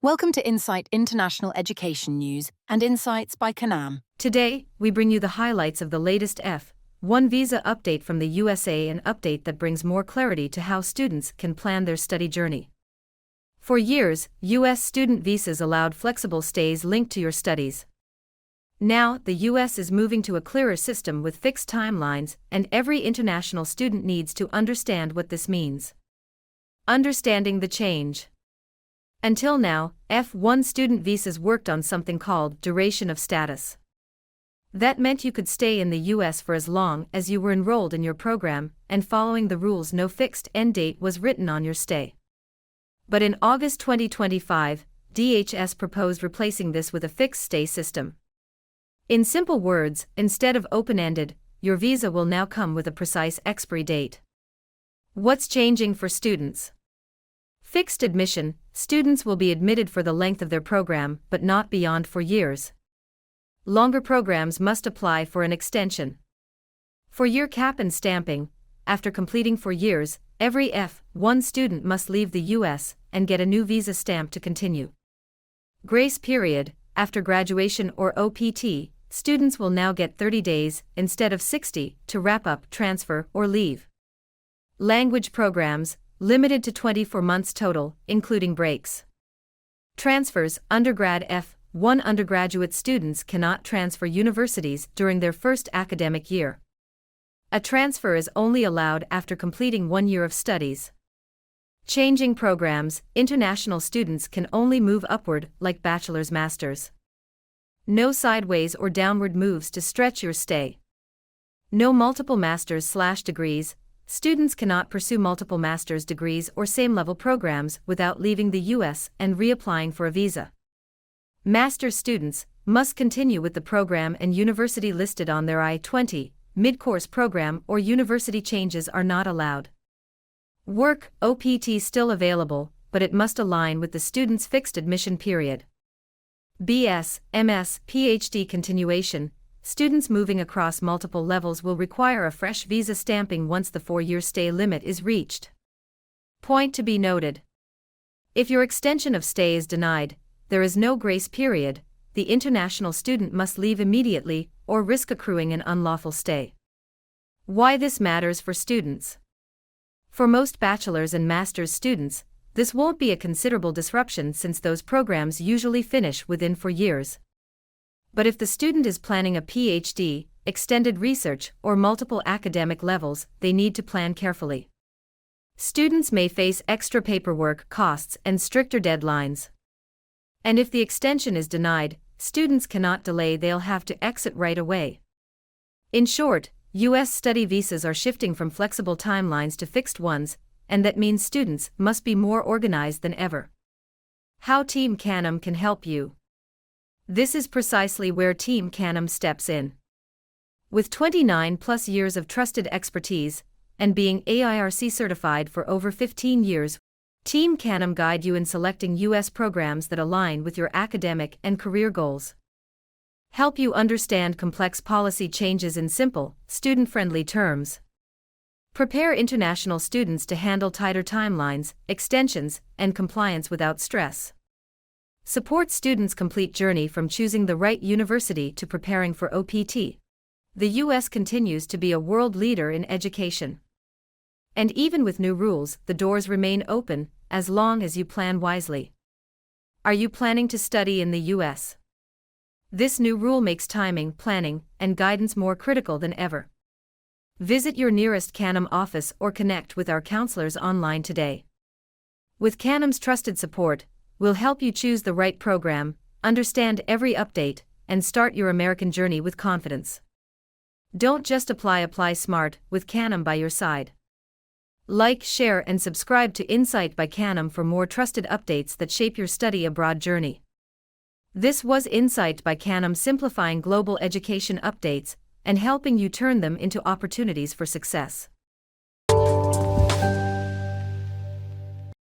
Welcome to Insight International Education News and Insights by Canam. Today, we bring you the highlights of the latest F1 visa update from the USA, an update that brings more clarity to how students can plan their study journey. For years, U.S. student visas allowed flexible stays linked to your studies. Now, the U.S. is moving to a clearer system with fixed timelines, and every international student needs to understand what this means. Understanding the change. Until now, F1 student visas worked on something called duration of status. That meant you could stay in the U.S. for as long as you were enrolled in your program, and following the rules, no fixed end date was written on your stay. But in August 2025, DHS proposed replacing this with a fixed stay system. In simple words, instead of open-ended, your visa will now come with a precise expiry date. What's changing for students? Fixed admission: students will be admitted for the length of their program, but not beyond 4 years. Longer programs must apply for an extension. For year cap and stamping: after completing 4 years, every F1 student must leave the U.S. and get a new visa stamp to continue. Grace period: after graduation or OPT, students will now get 30 days instead of 60 to wrap up, transfer, or leave. Language programs: limited to 24 months total, including breaks. Transfers: undergrad F1 undergraduate students cannot transfer universities during their first academic year. A transfer is only allowed after completing 1 year of studies. Changing programs: international students can only move upward, like bachelor's, master's. No sideways or downward moves to stretch your stay. No multiple master's/degrees. Students cannot pursue multiple master's degrees or same-level programs without leaving the U.S. and reapplying for a visa. Master's students must continue with the program and university listed on their I-20 mid-course program, or university changes are not allowed. Work OPT still available, but it must align with the student's fixed admission period. BS, MS, PhD continuation: students moving across multiple levels will require a fresh visa stamping once the 4-year stay limit is reached. Point to be noted: if your extension of stay is denied, there is no grace period. The international student must leave immediately or risk accruing an unlawful stay. Why this matters for students? For most bachelor's and master's students, this won't be a considerable disruption since those programs usually finish within 4 years. But if the student is planning a PhD, extended research, or multiple academic levels, they need to plan carefully. Students may face extra paperwork costs and stricter deadlines. And if the extension is denied, students cannot delay, they'll have to exit right away. In short, U.S. study visas are shifting from flexible timelines to fixed ones, and that means students must be more organized than ever. How Team Canam can help you. This is precisely where Team Canam steps in. With 29+ years of trusted expertise, and being AIRC-certified for over 15 years, Team Canam guide you in selecting U.S. programs that align with your academic and career goals. Help you understand complex policy changes in simple, student-friendly terms. Prepare international students to handle tighter timelines, extensions, and compliance without stress. Support students' complete journey from choosing the right university to preparing for OPT. The U.S. continues to be a world leader in education. And even with new rules, the doors remain open, as long as you plan wisely. Are you planning to study in the U.S.? This new rule makes timing, planning, and guidance more critical than ever. Visit your nearest Canam office or connect with our counselors online today. With Canam's trusted support, we'll help you choose the right program, understand every update, and start your American journey with confidence. Don't just apply smart, with Canam by your side. Like, share, and subscribe to Insight by Canam for more trusted updates that shape your study abroad journey. This was Insight by Canam, simplifying global education updates and helping you turn them into opportunities for success.